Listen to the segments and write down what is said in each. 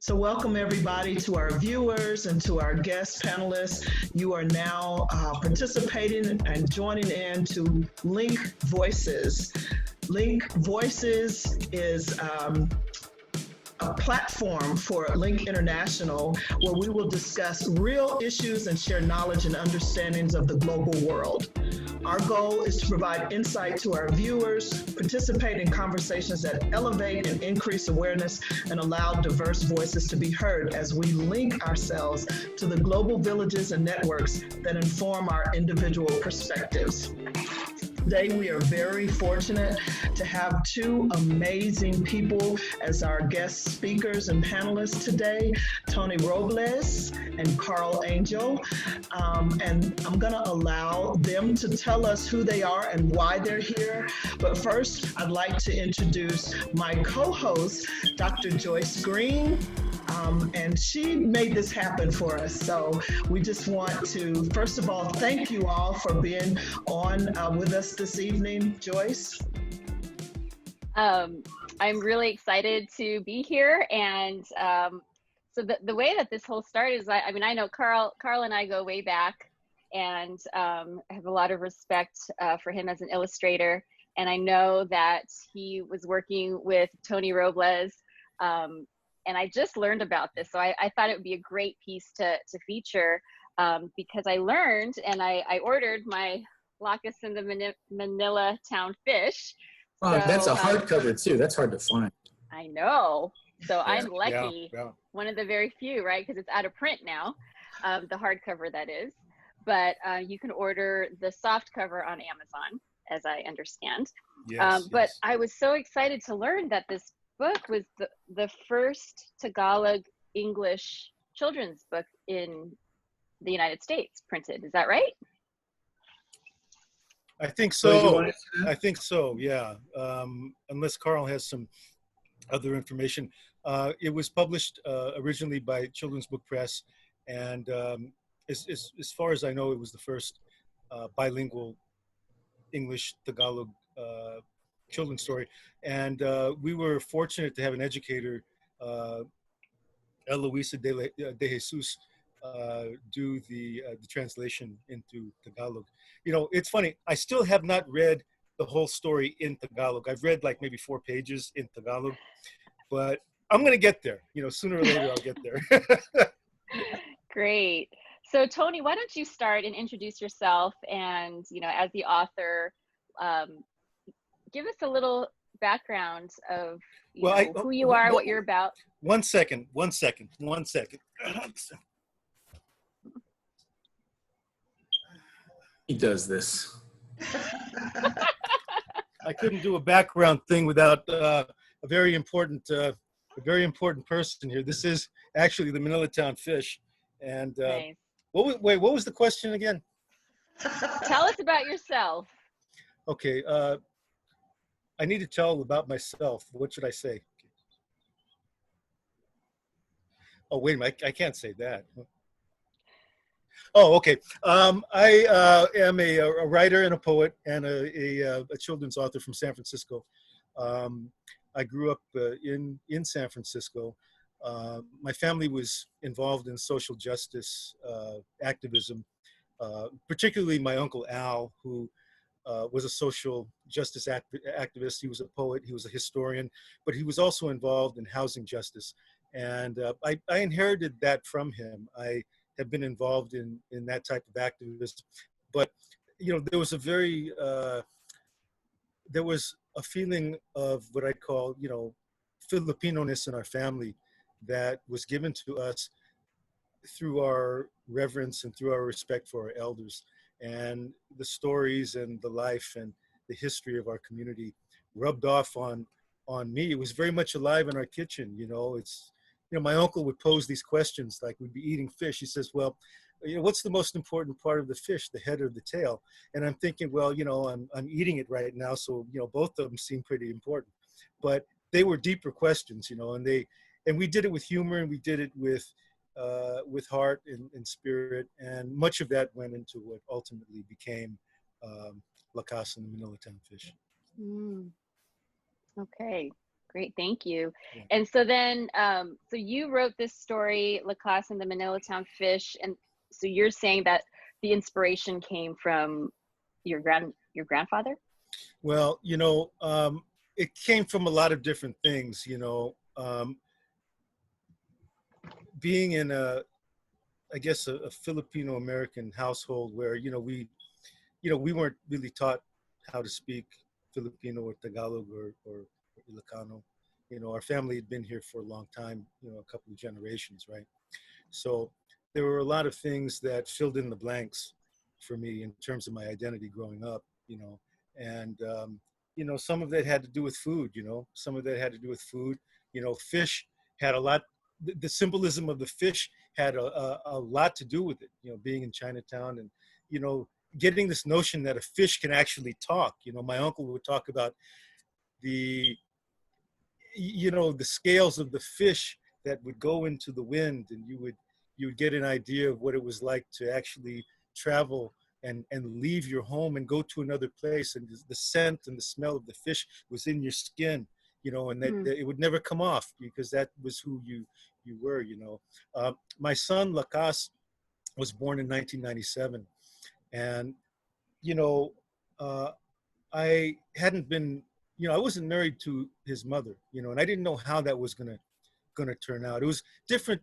So welcome everybody to our viewers and to our guest panelists. You are now participating and joining in to Linc Voices. Linc Voices is a platform for Linc International where we will discuss real issues and share knowledge and understandings of the global world. Our goal is to provide insight to our viewers, participate in conversations that elevate and increase awareness, and allow diverse voices to be heard as we link ourselves to the global villages and networks that inform our individual perspectives. Today, we are very fortunate to have two amazing people as our guest speakers and panelists today, Tony Robles and Carl Angel. And I'm going to allow them to tell us who they are and why they're here. But first, I'd like to introduce my co-host, Dr. Joyce Green. And she made this happen for us. So we just want to, first of all, thank you all for being on with us this evening. Joyce? I'm really excited to be here. And so the way that this whole started is, I mean, I know Carl and I go way back, and I have a lot of respect for him as an illustrator. And I know that he was working with Tony Robles. And I just learned about this, so I thought it would be a great piece to feature because I learned and I ordered my Lakas and the Manilatown Fish. Oh, so, that's a hardcover too. That's hard to find. I know. So yeah, I'm lucky. Yeah. One of the very few, right? Because it's out of print now, the hardcover that is. But you can order the soft cover on Amazon, as I understand. Yes, but yes. I was so excited to learn that this book was the first Tagalog-English children's book in the United States printed. Is that right? I think so. I think so, yeah. Unless Carl has some other information. It was published originally by Children's Book Press, and as far as I know, it was the first bilingual English Tagalog children's story. And we were fortunate to have an educator, Eloisa de Jesus, do the translation into Tagalog. You know, it's funny, I still have not read the whole story in Tagalog. I've read like maybe 4 pages in Tagalog, but I'm going to get there. You know, sooner or later I'll get there. Great. So Tony, why don't you start and introduce yourself, and, you know, as the author, give us a little background of who you are, what you're about. One second. He does this. I couldn't do a background thing without a very important person here. This is actually the Manilatown Fish. And Nice. what was the question again? Tell us about yourself. Okay, I need to tell about myself. What should I say? Oh, wait a minute, I can't say that. Oh, okay. I am a writer and a poet and a children's author from San Francisco. I grew up in San Francisco. My family was involved in social justice activism, particularly my uncle Al, who was a social justice activist. He was a poet, he was a historian, but he was also involved in housing justice. And I inherited that from him. I have been involved in that type of activism. But, you know, there was a feeling of what I call, you know, Filipino-ness in our family that was given to us through our reverence and through our respect for our elders. And the stories and the life and the history of our community rubbed off on me. It was very much alive in our kitchen. You know, my uncle would pose these questions, like we'd be eating fish. He says, well, you know, what's the most important part of the fish, the head or the tail? And I'm thinking, well, you know, I'm eating it right now, so, you know, both of them seem pretty important. But they were deeper questions, you know, and we did it with humor, and we did it with heart and spirit, and much of that went into what ultimately became Lakas and the Manilatown Fish. Okay, Great, thank you. Yeah. And so then, so you wrote this story, Lakas and the Manilatown Fish, and so you're saying that the inspiration came from your grandfather? Well, it came from a lot of different things, being in I guess a Filipino-American household where, we weren't really taught how to speak Filipino or Tagalog or Ilocano. Our family had been here for a long time, a couple of generations, right? So there were a lot of things that filled in the blanks for me in terms of my identity growing up, and, some of that had to do with food, some of that had to do with food. Fish had a lot, the symbolism of the fish had a lot to do with it, being in Chinatown and, getting this notion that a fish can actually talk. My uncle would talk about the scales of the fish that would go into the wind, and you would get an idea of what it was like to actually travel and leave your home and go to another place, and the scent and the smell of the fish was in your skin, and that it would never come off because that was who you were. My son Lakas was born in 1997, and I hadn't been, I wasn't married to his mother, and I didn't know how that was gonna turn out. It was different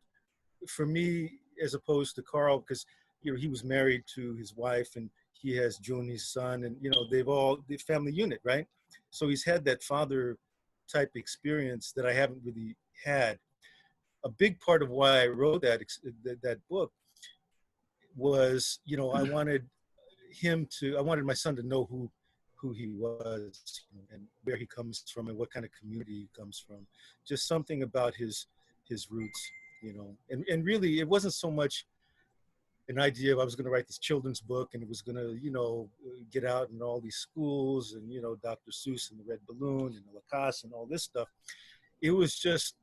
for me as opposed to Carl because he was married to his wife and he has June, his son, and the family unit, right? So he's had that father type experience that I haven't really had. A big part of why I wrote that book was, I wanted my son to know who he was and where he comes from and what kind of community he comes from. Just something about his roots, and really it wasn't so much an idea of I was going to write this children's book and it was going to, get out in all these schools and, Dr. Seuss and the Red Balloon and the Lakas and all this stuff. It was just,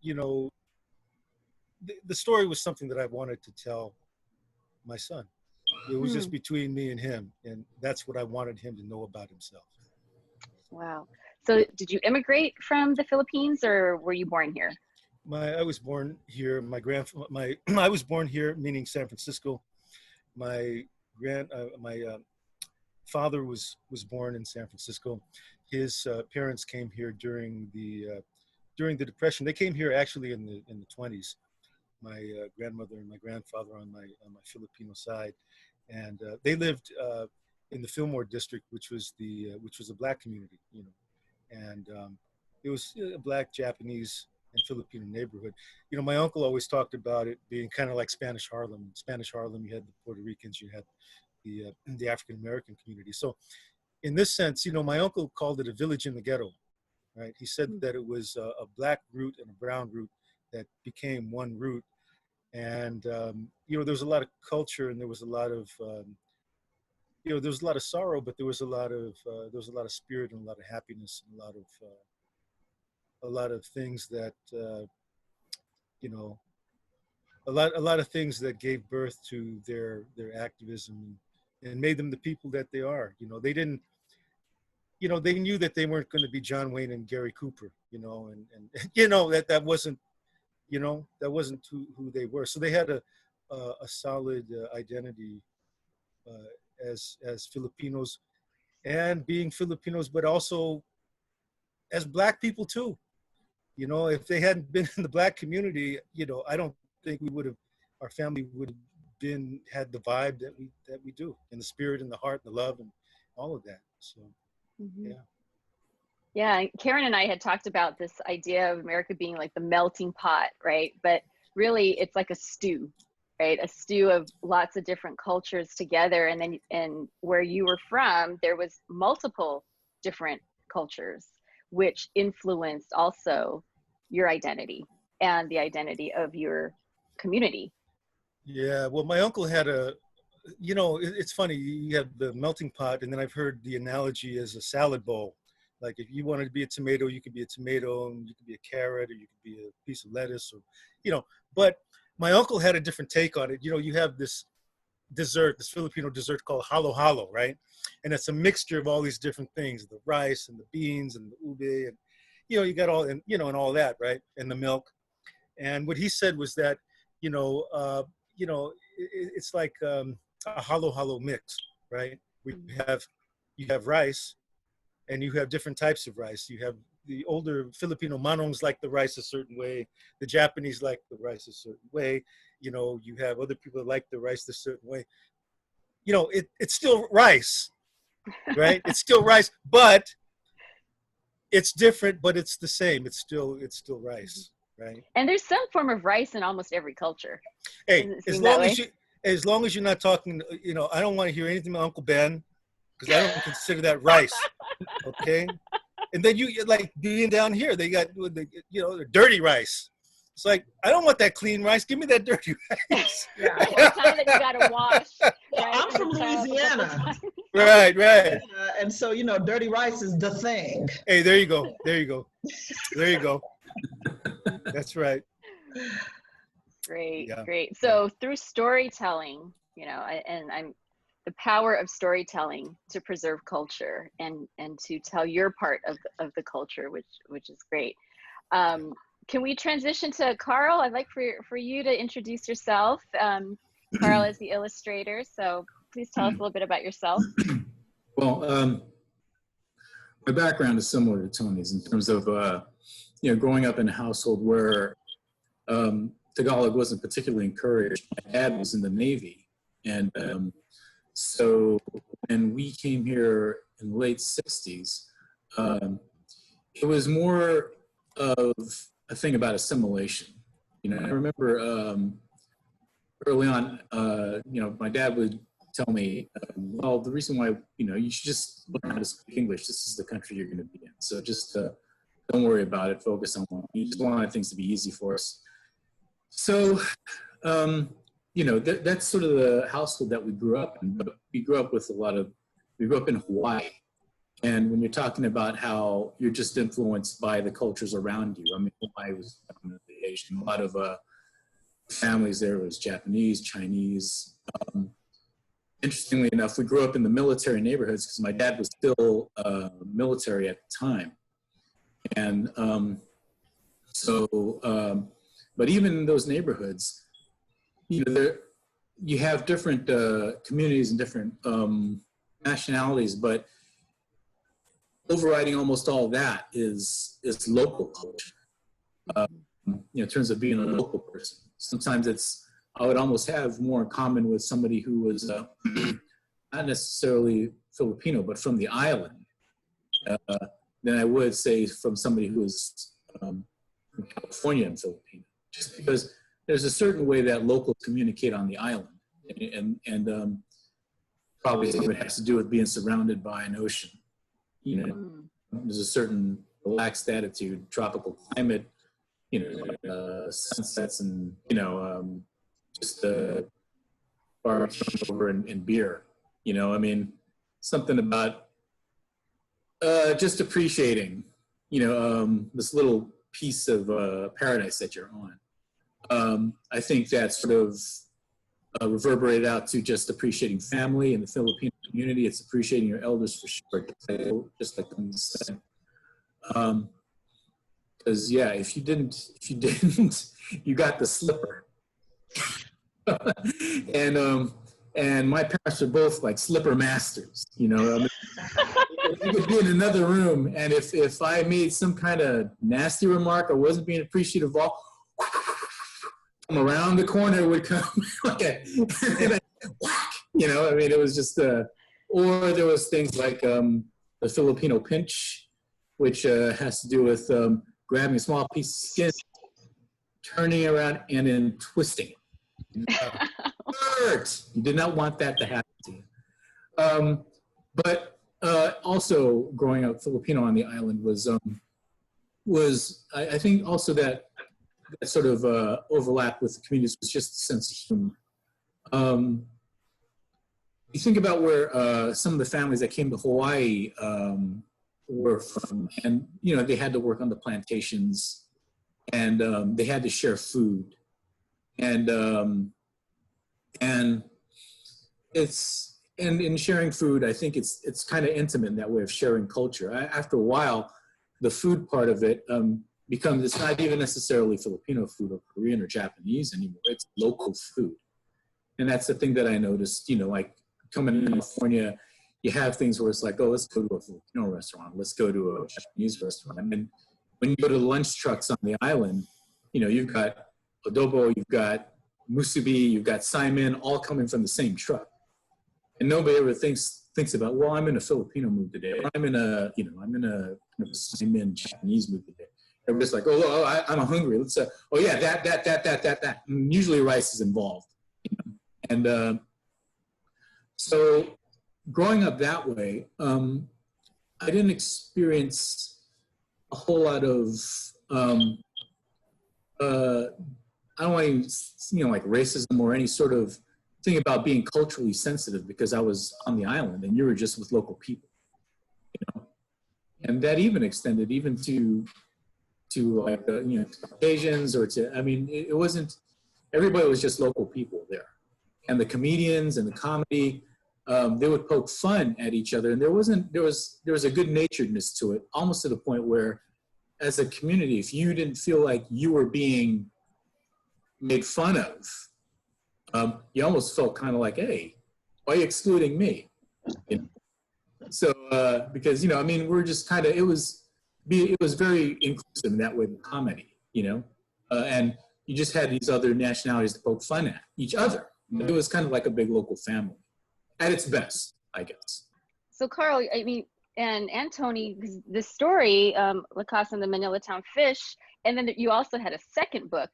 the story was something that I wanted to tell my son. It was just between me and him, and that's what I wanted him to know about himself. Wow. So did you immigrate from the Philippines or were you born here? I was born here. I was born here, meaning San Francisco. My father was born in San Francisco. His parents came here during the Depression. They came here actually in the 20s. My grandmother and my grandfather on my Filipino side, and they lived in the Fillmore district, which was a black community, and it was a black, Japanese, and Filipino neighborhood. My uncle always talked about it being kind of like Spanish Harlem. In Spanish Harlem, you had the Puerto Ricans, you had the African American community. So, in this sense, my uncle called it a village in the ghetto, right? He said that it was a black root and a brown root that became one root, and there was a lot of culture and there was a lot of there was a lot of sorrow, but there was a lot of spirit and a lot of happiness and a lot of things that a lot of things that gave birth to their activism and made them the people that they are. They didn't, they knew that they weren't going to be John Wayne and Gary Cooper, and that wasn't, that wasn't who they were. So they had a solid identity as Filipinos and being Filipinos, but also as black people too. If they hadn't been in the black community, I don't think our family would have had the vibe that we do, and the spirit and the heart and the love and all of that. So, yeah. Yeah, Karen and I had talked about this idea of America being like the melting pot, right? But really it's like a stew, right? A stew of lots of different cultures together. And where you were from, there was multiple different cultures, which influenced also your identity and the identity of your community. Yeah, well, my uncle had it's funny, you have the melting pot, and then I've heard the analogy as a salad bowl. Like if you wanted to be a tomato, you could be a tomato, and you could be a carrot, or you could be a piece of lettuce, or, but my uncle had a different take on it. You have this dessert, this Filipino dessert called halo-halo, right? And it's a mixture of all these different things, the rice and the beans and the ube, and you got all, and, and all that, right? And the milk. And what he said was that, it's like a hollow mix, right? You have rice, and you have different types of rice. You have the older Filipino manongs like the rice a certain way. The Japanese like the rice a certain way. You have other people that like the rice a certain way. It's still rice, right? It's still rice, but it's different, but it's the same. It's still rice, right? And there's some form of rice in almost every culture. Hey, as long as you're not talking, I don't want to hear anything about Uncle Ben, because I don't consider that rice. Okay. And then you like being down here, they got the dirty rice. It's like, I don't want that clean rice. Give me that dirty rice. Yeah. The kind that you gotta wash. Right? I'm from Louisiana. Right. And so, dirty rice is the thing. Hey, there you go. That's right. Great, Yeah. great. So through storytelling, and the power of storytelling to preserve culture and to tell your part of the culture, which is great. Can we transition to Carl? I'd like for you to introduce yourself. Carl is the illustrator, so please tell us a little bit about yourself. Well, my background is similar to Tony's in terms of, growing up in a household where Tagalog wasn't particularly encouraged. My dad was in the Navy. And so when we came here in the late 60s, it was more of a thing about assimilation. I remember early on, my dad would tell me, well, the reason why, you should just learn how to speak English. This is the country you're going to be in. So just don't worry about it. Focus on one. You just want things to be easy for us. So, that's sort of the household that we grew up in. But we grew up in Hawaii. And when you're talking about how you're just influenced by the cultures around you, I mean, Hawaii was definitely Asian. A lot of families there was Japanese, Chinese. Interestingly enough, we grew up in the military neighborhoods because my dad was still military at the time. And but even in those neighborhoods, you have different communities and different nationalities, but overriding almost all that is local culture. In terms of being a local person, sometimes I would almost have more in common with somebody who was not necessarily Filipino, but from the island, than I would say from somebody who is from California and Filipino, just because there's a certain way that locals communicate on the island, and probably it has to do with being surrounded by an ocean. There's a certain relaxed attitude, tropical climate, sunsets, and just bar over and beer. Something about just appreciating, this little piece of paradise that you're on. I think that sort of reverberated out to just appreciating family and the Filipino community. It's appreciating your elders for sure, just like Tony said. Because if you didn't, you got the slipper. And my parents were both like slipper masters. You could be in another room, and if I made some kind of nasty remark or wasn't being appreciative of all, from around the corner would come like whack. It was just or there was things like the Filipino pinch, which has to do with grabbing a small piece of skin, turning around, and then twisting it. Hurt. You did not want that to happen to you. But also growing up Filipino on the island was I think also that sort of overlap with the communities was just a sense of humor. You think about where some of the families that came to Hawaii were from, and they had to work on the plantations, and they had to share food, and in sharing food, I think it's kind of intimate in that way of sharing culture. After a while, the food part of it becomes, it's not even necessarily Filipino food or Korean or Japanese anymore. It's local food. And that's the thing that I noticed, you know, like coming to California, you have things where it's like, oh, let's go to a Filipino restaurant. Let's go to a Japanese restaurant. And when you go to lunch trucks on the island, you know, you've got adobo, you've got musubi, you've got Simon, all coming from the same truck. And nobody ever thinks about, well, I'm in a Filipino mood today. Or I'm in a Simon Japanese mood today. Everybody's like, I'm hungry. Let's oh yeah, that. And usually rice is involved. You know? And so growing up that way, I didn't experience a whole lot of I don't want to, you know, like racism or any sort of thing about being culturally sensitive because I was on the island and you were just with local people, you know, and that even extended even to like you know, Asians or to, I mean, it wasn't, everybody was just local people there, and the comedians and the comedy, they would poke fun at each other, and there was a good naturedness to it, almost to the point where, as a community, if you didn't feel like you were being made fun of, you almost felt kind of like, hey, why are you excluding me? You know? So, because, you know, I mean, we're just kind of, it was very inclusive in that way with comedy, you know, and you just had these other nationalities to poke fun at each other. It was kind of like a big local family at its best, I guess. So Carl, I mean, and Tony, the story, Lakas and the Manilatown Fish, and then you also had a second book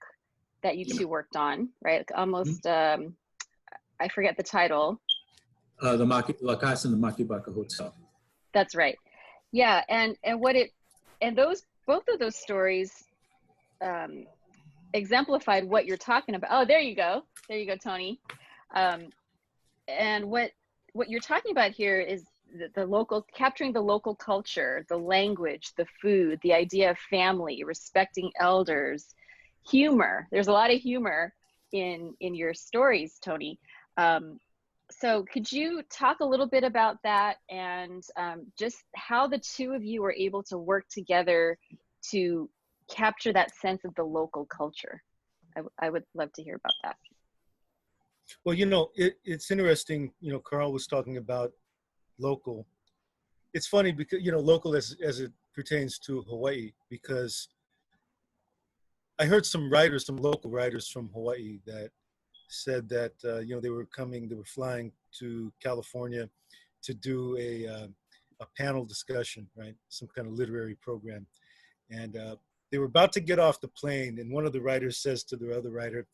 that you two worked on, right? Almost, I forget the title. The Lakas and the Makibaka Hotel. That's right. Yeah, and both of those stories exemplified what you're talking about. Oh, there you go, Tony. And what you're talking about here is the local, capturing the local culture, the language, the food, the idea of family, respecting elders, humor. There's a lot of humor in your stories, Tony. So could you talk a little bit about that and just how the two of you were able to work together to capture that sense of the local culture? I would love to hear about that. Well, you know, it's interesting, you know, Carl was talking about local. It's funny because, you know, local as it pertains to Hawaii, because I heard some local writers from Hawaii that said that, you know, they were flying to California to do a panel discussion, right? Some kind of literary program. And they were about to get off the plane, and one of the writers says to the other writer,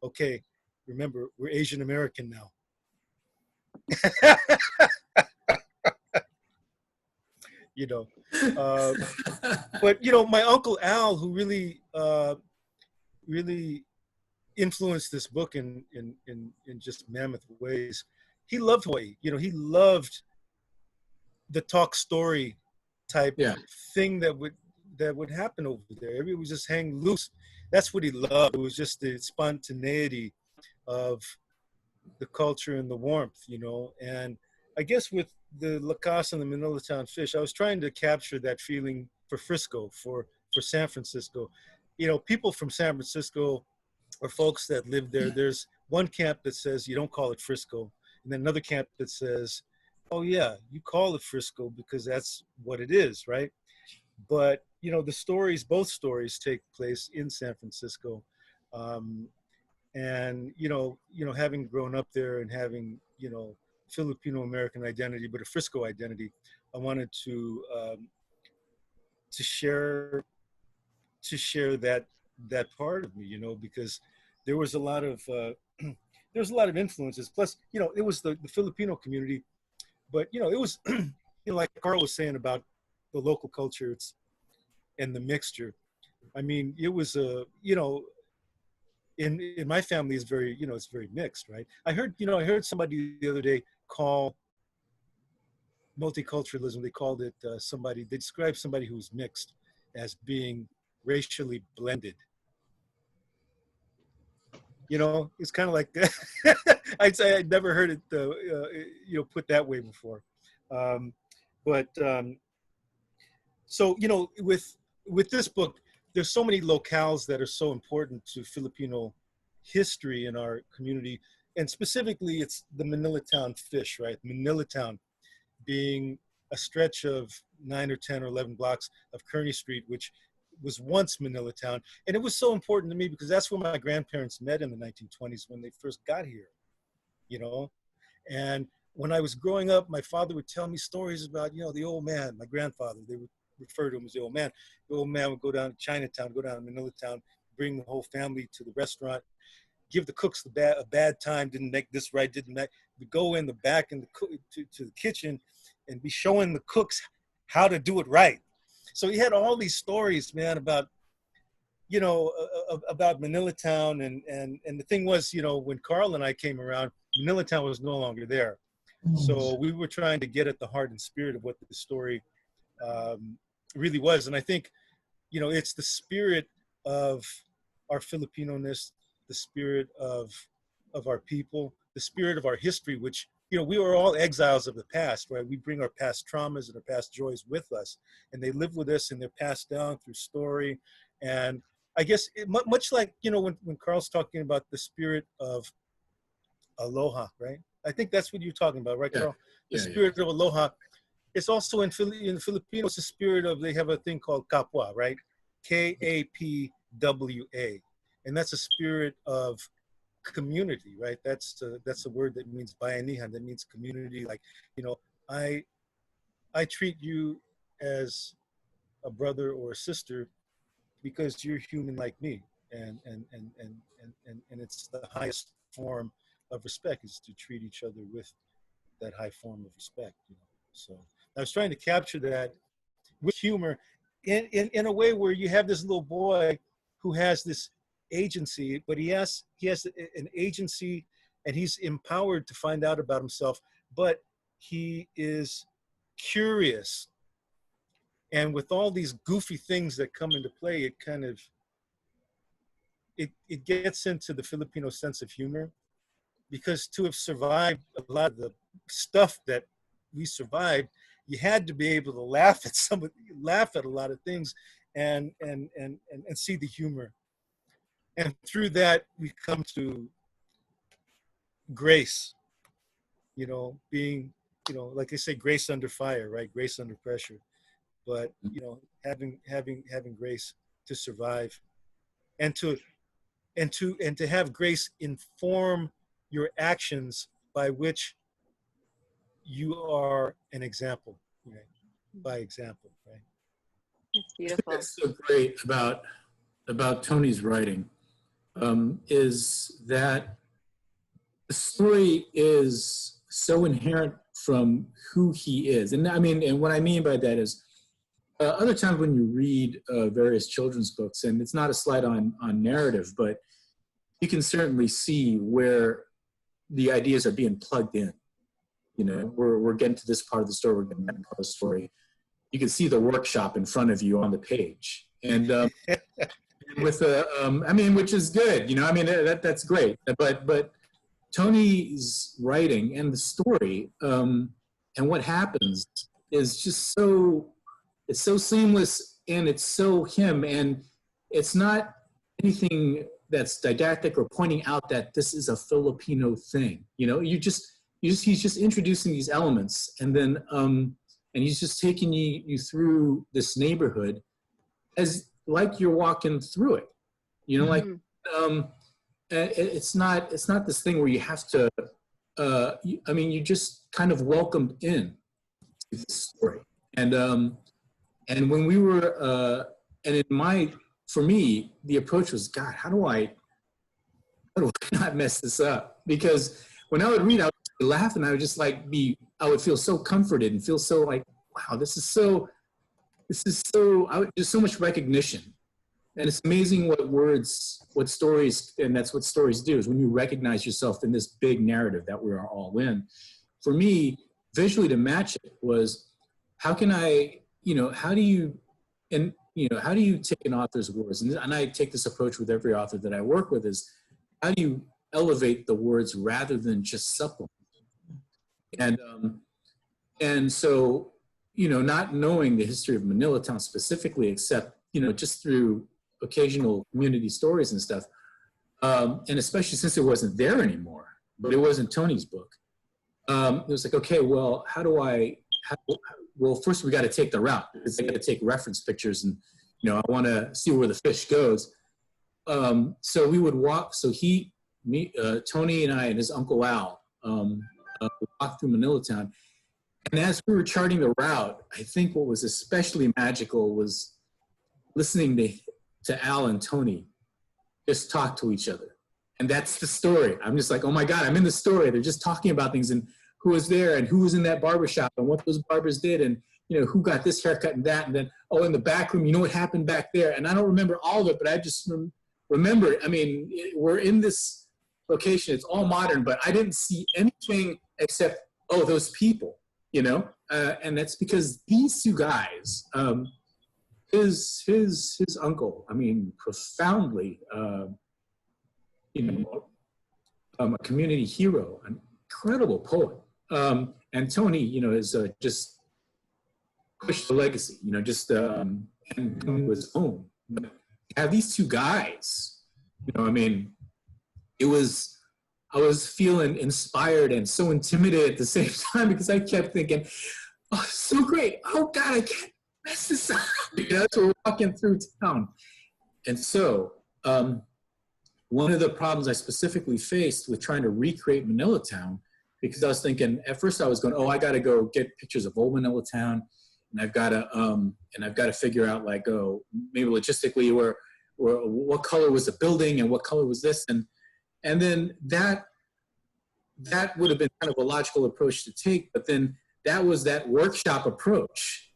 okay, remember, we're Asian American now. You know, but, you know, my Uncle Al, who really influenced this book in just mammoth ways, he loved Hawaii. You know, he loved the talk story type thing that would happen over there. Everybody would just hang loose. That's what he loved. It was just the spontaneity of the culture and the warmth, you know. And I guess with the Lakas and the Manilatown Fish, I was trying to capture that feeling for Frisco, for San Francisco. You know, people from San Francisco or folks that live there, there's one camp that says you don't call it Frisco, and then another camp that says, oh yeah, you call it Frisco because that's what it is, right? But, you know, both stories take place in San Francisco. And, you know, having grown up there and having, you know, Filipino-American identity, but a Frisco identity, I wanted to share that part of me, you know, because there was a lot of influences. Plus, you know, it was the Filipino community, but, you know, it was, you know, like Carl was saying about the local culture and the mixture. I mean, it was you know, in my family is very, you know, it's very mixed, right? I heard somebody the other day call multiculturalism, they called it they described somebody who's mixed as being racially blended. You know, it's kind of like that. I'd say I'd never heard it, you know, put that way before. But So, with this book, there's so many locales that are so important to Filipino history in our community. And specifically, it's the Manilatown Fish, right? Manilatown being a stretch of 9 or 10 or 11 blocks of Kearney Street, which was once Manilatown. And it was so important to me because that's where my grandparents met in the 1920s when they first got here, And when I was growing up, my father would tell me stories about, the old man, my grandfather. They would refer to him as the old man. The old man would go down to Chinatown, go down to Manilatown, bring the whole family to the restaurant, give the cooks a bad time, didn't make this right, didn't make. We'd go in the back to the kitchen and be showing the cooks how to do it right. So he had all these stories, man, about, about Manilatown. And the thing was, when Carl and I came around, Manilatown was no longer there. So we were trying to get at the heart and spirit of what the story really was. And I think, it's the spirit of our Filipino-ness, the spirit of our people, the spirit of our history, which, we were all exiles of the past, right? We bring our past traumas and our past joys with us, and they live with us and they're passed down through story. And I guess much like, when Carl's talking about the spirit of aloha, right? I think that's what you're talking about, right, Carl? The spirit of aloha. It's also in Filipino, it's the spirit of, they have a thing called kapwa, right? Kapwa. And that's a spirit of community, right? That's a word that means bayanihan, that means community. Like, I treat you as a brother or a sister because you're human like me. And it's the highest form of respect is to treat each other with that high form of respect, So I was trying to capture that with humor in a way where you have this little boy who has this agency, but he has an agency and he's empowered to find out about himself, but he is curious. And with all these goofy things that come into play, it kind of, it gets into the Filipino sense of humor, because to have survived a lot of the stuff that we survived, you had to be able to laugh at a lot of things and see the humor. And through that, we come to grace, being, like they say, grace under fire, right? Grace under pressure. But, having grace to survive and to have grace inform your actions by which you are an example, right? By example, right? It's beautiful. That's so great about Tony's writing. Is that the story is so inherent from who he is. And I mean, and what I mean by that is other times when you read various children's books, and it's not a slight on narrative, but you can certainly see where the ideas are being plugged in. We're getting to this part of the story, we're getting to that part of the story. You can see the workshop in front of you on the page. And with which is good, that's great. But Tony's writing and the story and what happens is just it's so seamless, and it's so him, and it's not anything that's didactic or pointing out that this is a Filipino thing. He's just introducing these elements, and then and he's just taking you through this neighborhood as like you're walking through it, it's not this thing where you have to you just kind of welcomed in to the story. And when we were for me, the approach was, God, how do I not mess this up? Because when I would read, I would laugh, and I would just I would feel so comforted and feel so like, wow, there's so much recognition. And it's amazing what stories, and that's what stories do, is when you recognize yourself in this big narrative that we are all in. For me, visually to match it was, how can I, how do you take an author's words? And I take this approach with every author that I work with, is how do you elevate the words rather than just supplement? And so, not knowing the history of Manilatown specifically, except, just through occasional community stories and stuff, and especially since it wasn't there anymore, but it wasn't Tony's book, it was like, okay, well, well, first we got to take the route, because I got to take reference pictures, and, I want to see where the fish goes. So we would walk, Tony and I and his Uncle Al walked through Manilatown. And as we were charting the route, I think what was especially magical was listening to Al and Tony just talk to each other. And that's the story. I'm just like, oh my God, I'm in the story. They're just talking about things, and who was there, and who was in that barbershop, and what those barbers did, and who got this haircut and that, and then, oh, in the back room, what happened back there. And I don't remember all of it, but I just remember, we're in this location, it's all modern, but I didn't see anything except, oh, those people, and that's because these two guys, his uncle, profoundly, a community hero, an incredible poet, and Tony, is just pushed the legacy, and to his own. But to have these two guys, I was feeling inspired and so intimidated at the same time, because I kept thinking, oh, it's so great. Oh God, I can't mess this up. So we're walking through town. And so one of the problems I specifically faced with trying to recreate Manilatown, because I was thinking, at first I was going, oh, I got to go get pictures of old Manilatown, and I've got to figure out, like, oh, maybe logistically what color was the building and what color was this, and then that would have been kind of a logical approach to take, but then that was that workshop approach,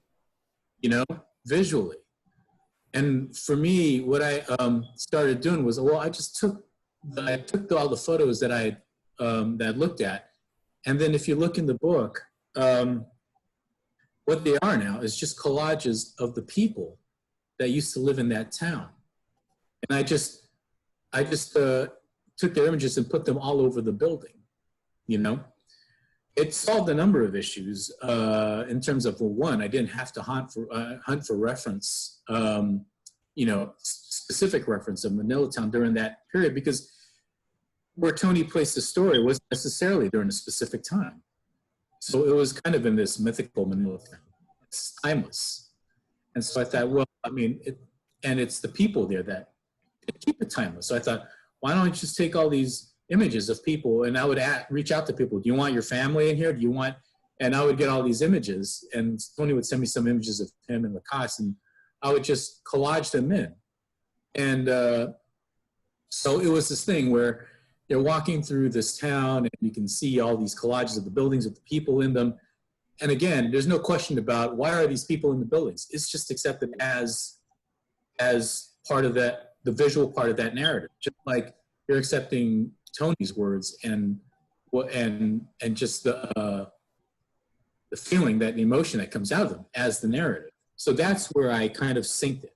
visually. And for me, what I started doing was, well, I took all the photos that I looked at, and then if you look in the book, what they are now is just collages of the people that used to live in that town. And I just took their images and put them all over the building, It solved a number of issues in terms of, well, one, I didn't have to hunt for reference, specific reference of Manilatown during that period, because where Tony placed the story wasn't necessarily during a specific time. So it was kind of in this mythical Manilatown. It's timeless. And so I thought, well, it's the people there that keep it timeless. So I thought, why don't I just take all these images of people, and I would reach out to people. Do you want your family in here? Do you want, and I would get all these images, and Tony would send me some images of him and Lakas, and I would just collage them in. And so it was this thing where you're walking through this town and you can see all these collages of the buildings with the people in them. And again, there's no question about why are these people in the buildings. It's just accepted as part of the visual part of that narrative. Just like you're accepting Tony's words and just the feeling, that the emotion that comes out of them as the narrative. So that's where I kind of synced it,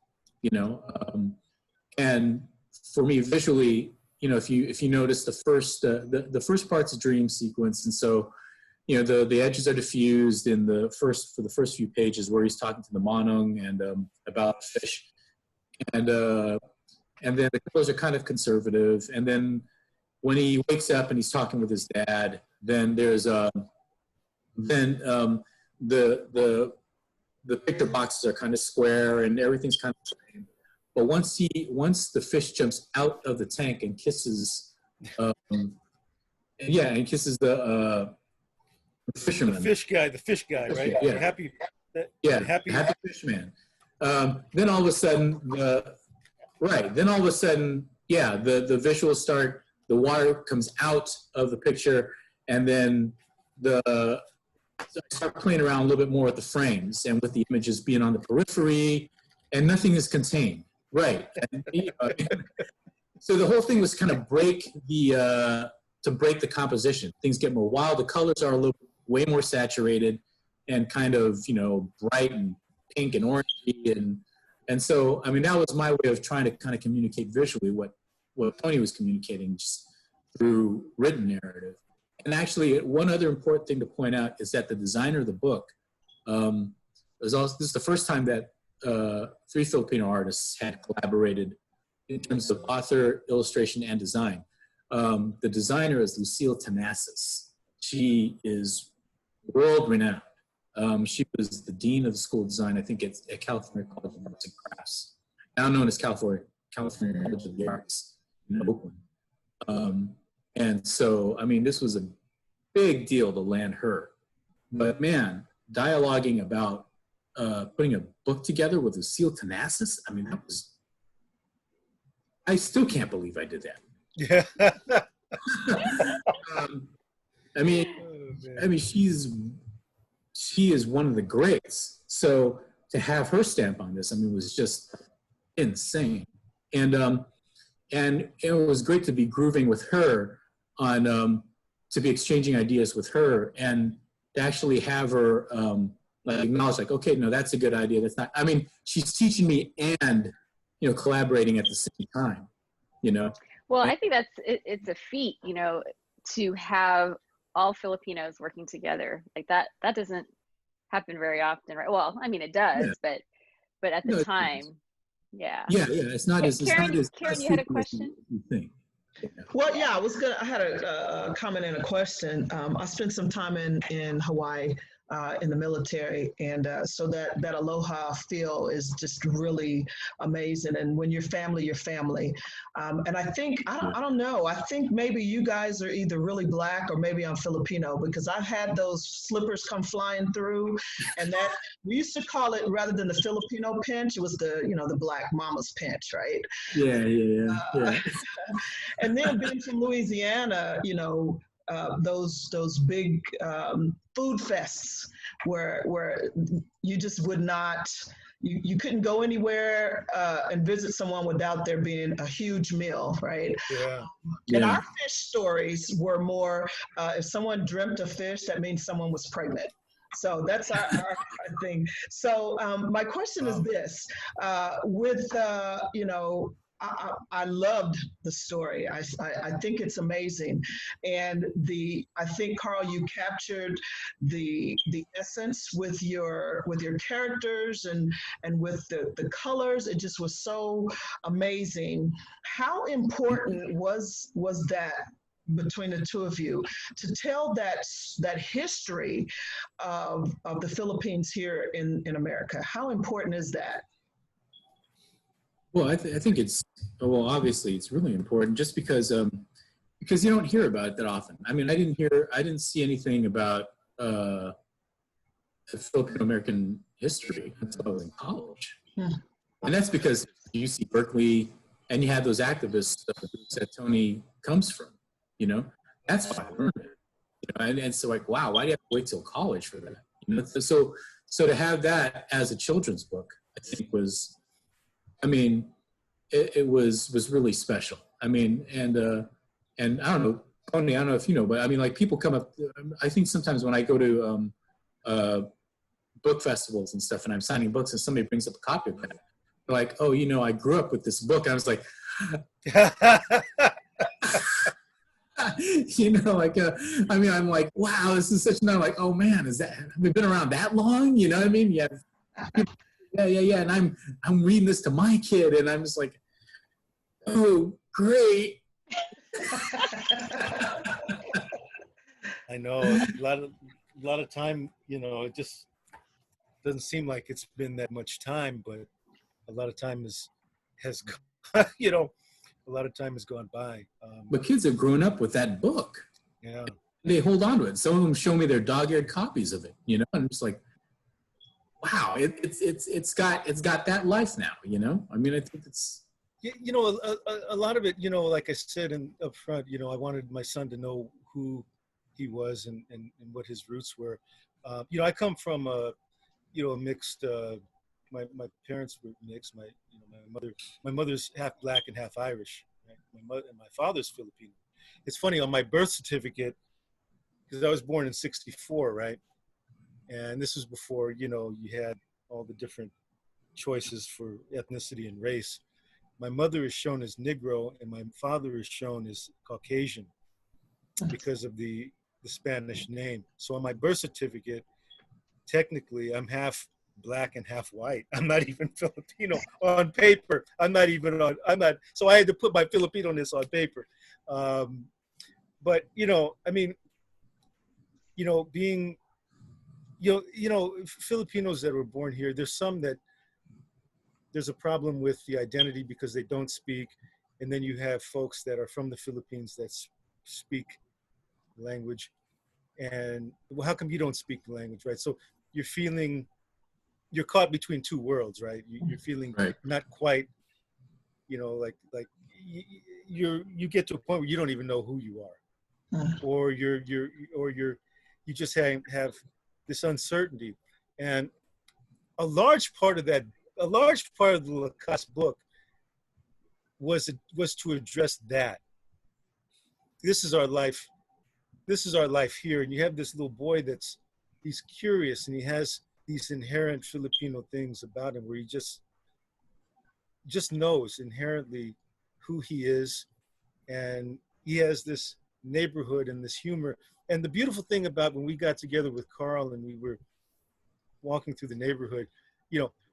and for me visually, if you notice the first part's a dream sequence, and so the edges are diffused for the first few pages where he's talking to the Manong and about fish, and then the colors are kind of conservative, and then when he wakes up and he's talking with his dad, then there's the picture boxes are kind of square and everything's kind of framed. But once the fish jumps out of the tank and kisses, and kisses the fisherman. The fish guy, right? Yeah. Happy Fishman. Then all of a sudden, the visuals start, the water comes out of the picture, and then I start playing around a little bit more with the frames and with the images being on the periphery, and nothing is contained. Right. And, so the whole thing was kind of break the composition. Things get more wild. The colors are way more saturated and kind of, bright and pink and orangey. And so, that was my way of trying to kind of communicate visually what Tony was communicating just through written narrative. And actually, one other important thing to point out is that the designer of the book this is the first time that 3 Filipino artists had collaborated in terms of author, illustration, and design. The designer is Lucille Tanasis. She is world-renowned. She was the dean of the School of Design, I think, at California College of Arts and Crafts, now known as California College of the Arts in Oakland. And so, I mean, this was a big deal to land her. But man, dialoguing about putting a book together with Lucille Tanasis, I mean, I still can't believe I did that. Yeah. I mean, she is one of the greats. So to have her stamp on this, I mean, was just insane. And it was great to be grooving with her on, to be exchanging ideas with her and to actually have her like acknowledge, like, okay, no, that's a good idea. That's not. I mean, she's teaching me and collaborating at the same time. Well, I think it's a feat, to have all Filipinos working together like that. That doesn't happen very often, right? Well, I mean, it does, Yeah. but at the time, yeah. Yeah. It's not as Karen, it's not Karen, as you had a simple as question? you think. Yeah. Well, yeah, I had a comment and a question. I spent some time in Hawaii in the military, and so that aloha feel is just really amazing. And when you're family, and I think I don't know. I think maybe you guys are either really Black or maybe I'm Filipino, because I've had those slippers come flying through, and that we used to call it, rather than the Filipino pinch, it was the Black mama's pinch, right? Yeah. And then being from Louisiana, those big food fests where you just would not, you couldn't go anywhere and visit someone without there being a huge meal, right? Yeah. And our fish stories were more, if someone dreamt of fish, that means someone was pregnant. So that's our thing. So my question is this, I loved the story. I think it's amazing. And I think, Carl, you captured the essence with your characters and with the colors. It just was so amazing. How important was that between the two of you to tell that history of the Philippines here in America? How important is that? Well, I think obviously it's really important, just because you don't hear about it that often. I mean, I didn't see anything about Filipino-American history until I was in college. And that's because UC Berkeley, and you had those activists that Tony comes from, that's why I learned it. And so, like, wow, why do you have to wait till college for that? So to have that as a children's book, I think was, I mean, it was really special. I mean, and I don't know, Tony, I don't know if you know, but I mean, like, people come up, I think sometimes when I go to book festivals and stuff, and I'm signing books, and somebody brings up a copy of that, they're like, oh, I grew up with this book. I was like, I mean, I'm like, wow, this is such, I'm like, oh man, have we been around that long? You know what I mean? Yeah. Yeah. And I'm reading this to my kid, and I'm just like, oh, great. I know, a lot of time, it just doesn't seem like it's been that much time, but a lot of time has a lot of time has gone by. But kids have grown up with that book. Yeah. They hold on to it. Some of them show me their dog-eared copies of it, and I'm just like, wow, it's got that life now, I mean, I think it's, a lot of it, like I said up front, I wanted my son to know who he was and what his roots were. I come from a mixed, my parents were mixed. My mother's half Black and half Irish, right? My father's Filipino. It's funny, on my birth certificate, because I was born in '64, right? And this was before, you had all the different choices for ethnicity and race. My mother is shown as Negro, and my father is shown as Caucasian because of the Spanish name. So on my birth certificate, technically, I'm half black and half white. I'm not even Filipino on paper. So I had to put my Filipino-ness on paper. But, I mean, being, Filipinos that were born here, there's a problem with the identity because they don't speak. And then you have folks that are from the Philippines that speak language. And well, how come you don't speak the language, right? So you're caught between two worlds, right? You're feeling Right. not quite, like you get to a point where you don't even know who you are, or you just have this uncertainty. And a large part of the Lakas book was to address that. This is our life here, and you have this little boy he's curious, and he has these inherent Filipino things about him where he just knows inherently who he is, and he has this neighborhood and this humor. And the beautiful thing about when we got together with Carl and we were walking through the neighborhood,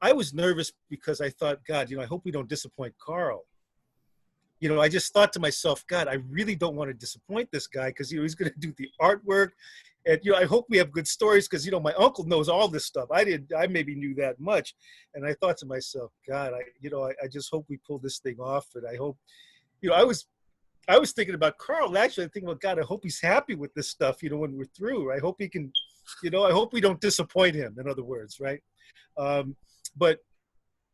I was nervous because I thought, God, I hope we don't disappoint Carl. I just thought to myself, God, I really don't want to disappoint this guy because he's going to do the artwork, and I hope we have good stories because my uncle knows all this stuff. I maybe knew that much, and I thought to myself, God, I just hope we pull this thing off, and I hope, I was thinking about Carl. Actually, I think, well, God, I hope he's happy with this stuff. When we're through, I hope he can, I hope we don't disappoint him. In other words, right? But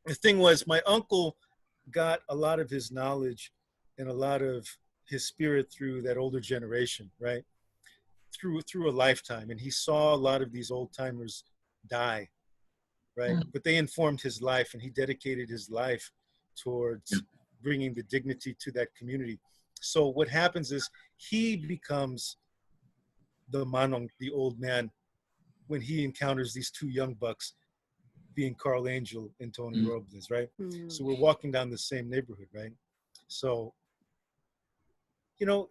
the thing was, my uncle got a lot of his knowledge and a lot of his spirit through that older generation, right? Through a lifetime. And he saw a lot of these old timers die, right? But they informed his life, and he dedicated his life towards bringing the dignity to that community. So what happens is he becomes the manong, the old man, when he encounters these two young bucks, being Carl Angel and Tony Robles, right? So we're walking down the same neighborhood, right? So,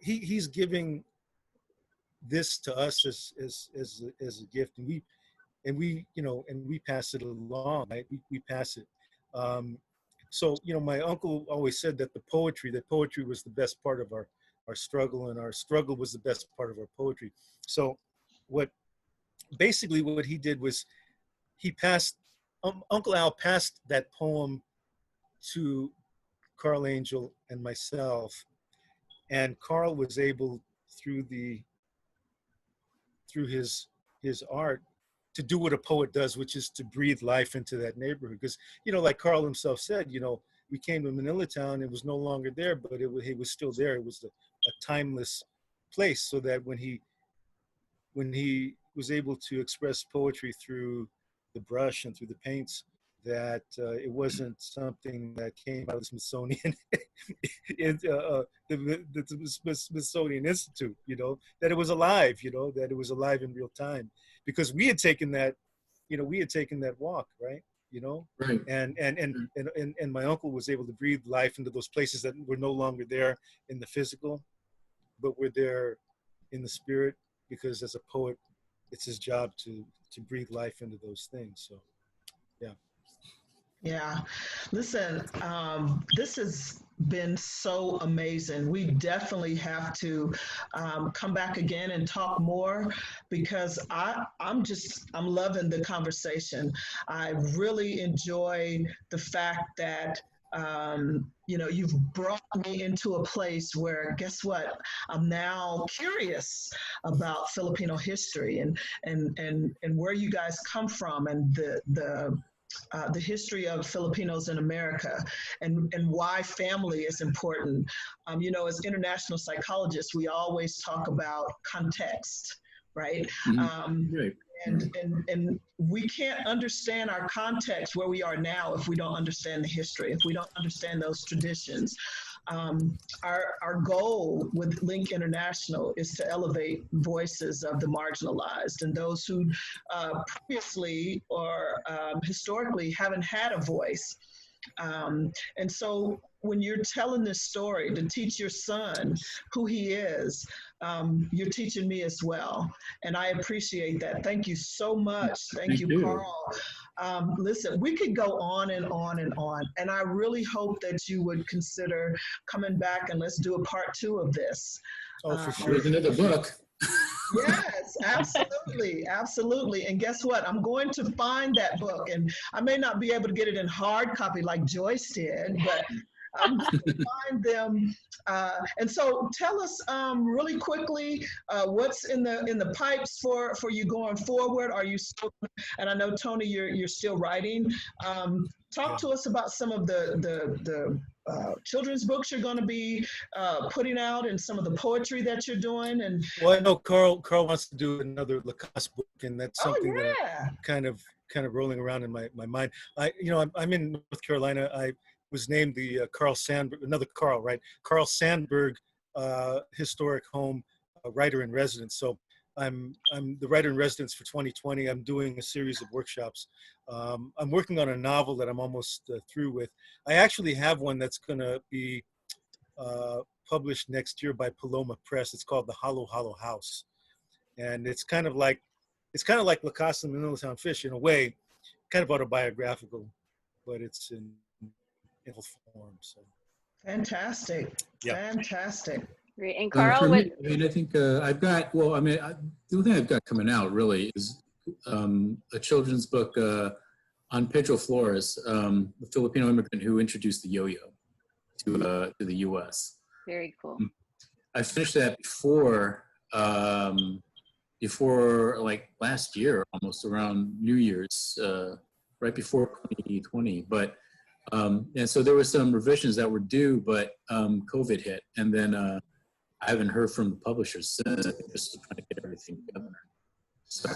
he's giving this to us as a gift, and we pass it along, right? We pass it. So, my uncle always said that poetry was the best part of our struggle, and our struggle was the best part of our poetry. So what he did was he passed, Uncle Al passed that poem to Carl Angel and myself, and Carl was able through his art to do what a poet does, which is to breathe life into that neighborhood. Because, like Carl himself said, we came to Manilatown, it was no longer there, but it was still there. It was a timeless place, so that when he was able to express poetry through the brush and through the paints, that it wasn't something that came out of the Smithsonian, the Smithsonian Institute, that it was alive, that it was alive in real time, because we had taken that walk, right? Right. And my uncle was able to breathe life into those places that were no longer there in the physical, but were there in the spirit, because as a poet, it's his job to breathe life into those things. So, yeah. Yeah. Listen, this has been so amazing. We definitely have to come back again and talk more, because I'm loving the conversation. I really enjoy the fact that you've brought me into a place where, guess what? I'm now curious about Filipino history and where you guys come from, and the history of Filipinos in America, and why family is important. As international psychologists, we always talk about context, right? Right. And we can't understand our context where we are now if we don't understand the history, if we don't understand those traditions. Our goal with Linc International is to elevate voices of the marginalized and those who previously or historically haven't had a voice. And so when you're telling this story to teach your son who he is, you're teaching me as well. And I appreciate that. Thank you so much. Thank you, Carl. Listen, we could go on and on and on. And I really hope that you would consider coming back and let's do a part 2 of this. Oh, for sure. There's another book. Yes, absolutely, absolutely. And guess what? I'm going to find that book, and I may not be able to get it in hard copy like Joyce did, but I'm going to find them. And so, tell us really quickly what's in the pipes for you going forward. Are you still? And I know Tony, you're still writing. Talk to us about some of the children's books you're going to be putting out, and some of the poetry that you're doing. And well, I know Carl wants to do another Lakas book, and that's something that kind of rolling around in my mind. I'm in North Carolina. I was named the Carl Sandburg, another Carl, right? Carl Sandburg Historic Home Writer-in-Residence. So I'm the writer-in-residence for 2020. I'm doing a series of workshops. I'm working on a novel that I'm almost through with. I actually have one that's going to be published next year by Paloma Press. It's called The Hollow Hollow House, and it's kind of like Lakas and Manilatown Fish in a way, kind of autobiographical, but it's in form. So fantastic, fantastic. Great. And Carl, I mean, I think I've got. Well, I mean, the only thing I've got coming out really is a children's book on Pedro Flores, the Filipino immigrant who introduced the yo-yo to the U.S. Very cool. I finished that before like last year, almost around New Year's, right before 2020. But and so there were some revisions that were due, but COVID hit, and then I haven't heard from the publishers since. I think they're still trying to get everything together. So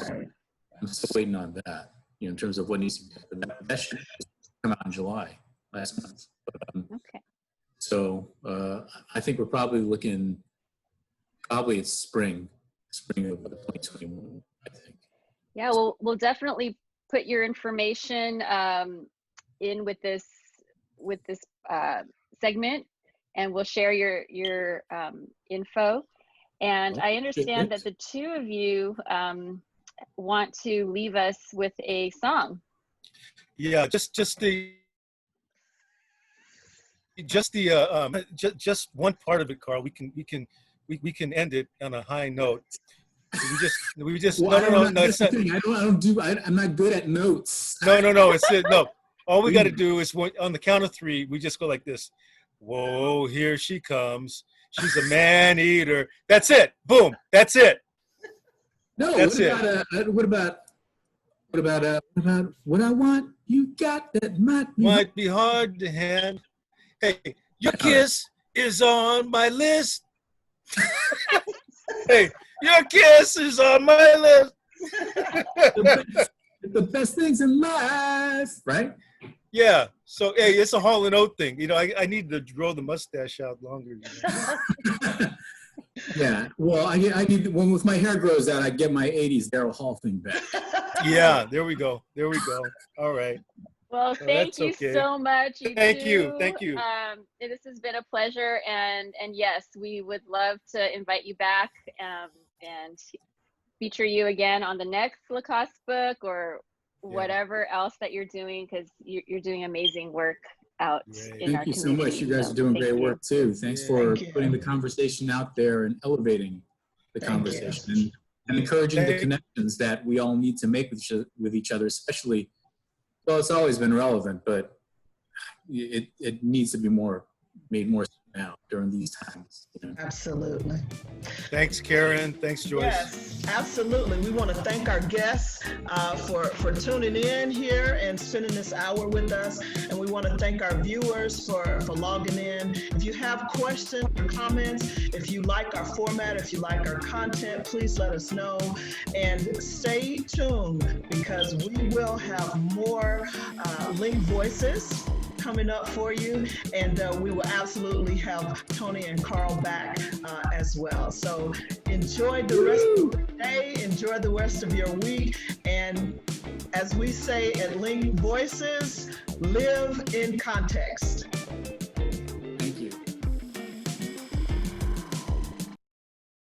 I'm still waiting on that, in terms of what needs to be done. That should come out in July, last month. But, okay. So I think we're probably looking, it's spring of 2021, I think. Yeah, we'll definitely put your information in with this segment, and we'll share your info. And I understand that the two of you want to leave us with a song. Yeah, just one part of it, Carl. We can end it on a high note. We just well, no, it's not. I'm not good at notes. No, it's it. No. All we got to do is on the count of 3, we just go like this. Whoa, here she comes. She's a man eater. That's it. Boom. That's it. No, that's what about what I want? You got that might be hard to handle. Hey, your kiss is on my list. Hey, your kiss is on my list. The best things in life, right? Yeah. So, hey, it's a Hall & Oates thing. I need to grow the mustache out longer. Yeah. Well, I need when with my hair grows out, I get my '80s Daryl Hall thing back. Yeah. There we go. All right. Well, thank you so much. Thank you. This has been a pleasure, and yes, we would love to invite you back and feature you again on the next Lakas book or whatever else that you're doing, because you're doing amazing work out in our community. Thank you so much. You guys are doing great work too. Thanks for putting the conversation out there and elevating the conversation and encouraging the connections that we all need to make with each other, especially. Well, it's always been relevant, but it needs to be made more now during these times. Absolutely. Thanks, Karen. Thanks, Joyce. Yes, absolutely. We want to thank our guests for tuning in here and spending this hour with us. And we want to thank our viewers for logging in. If you have questions or comments, if you like our format, if you like our content, please let us know. And stay tuned, because we will have more Linc voices coming up for you, and we will absolutely have Tony and Carl back as well. So enjoy the rest of the day, enjoy the rest of your week, and as we say at Linc Voices, live in context.